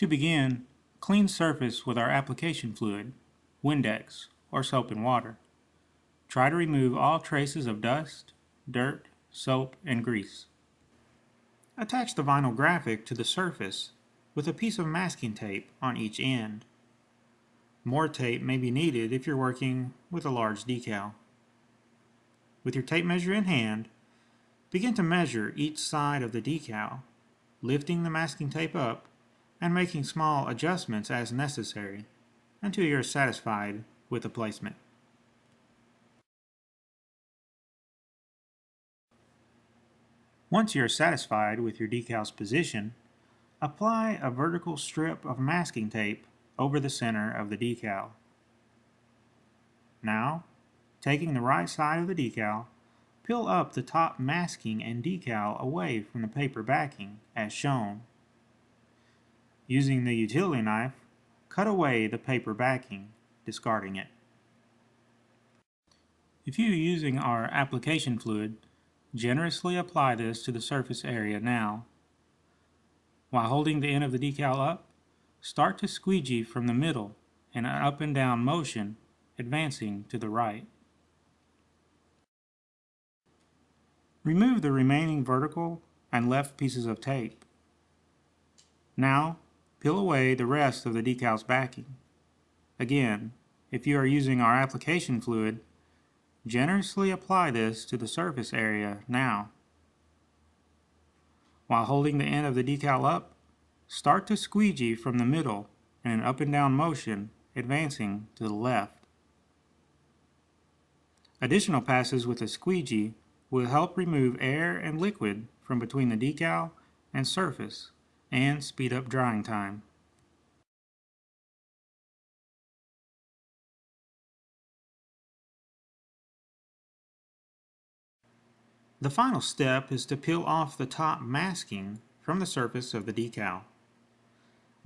To begin, clean surface with our application fluid, Windex, or soap and water. Try to remove all traces of dust, dirt, soap, and grease. Attach the vinyl graphic to the surface with a piece of masking tape on each end. More tape may be needed if you're working with a large decal. With your tape measure in hand, begin to measure each side of the decal, lifting the masking tape up and making small adjustments as necessary until you're satisfied with the placement. Once you're satisfied with your decal's position, apply a vertical strip of masking tape over the center of the decal. Now, taking the right side of the decal, peel up the top masking and decal away from the paper backing as shown. Using the utility knife, cut away the paper backing, discarding it. If you're using our application fluid, generously apply this to the surface area now. While holding the end of the decal up, start to squeegee from the middle in an up and down motion, advancing to the right. Remove the remaining vertical and left pieces of tape. Now, peel away the rest of the decal's backing. Again, if you are using our application fluid, generously apply this to the surface area now. While holding the end of the decal up, start to squeegee from the middle in an up and down motion, advancing to the left. Additional passes with a squeegee will help remove air and liquid from between the decal and surface and speed up drying time. The final step is to peel off the top masking from the surface of the decal.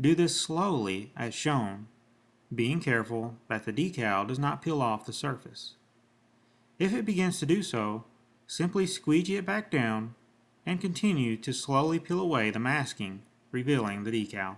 Do this slowly as shown, being careful that the decal does not peel off the surface. If it begins to do so, simply squeegee it back down and continue to slowly peel away the masking, revealing the decal.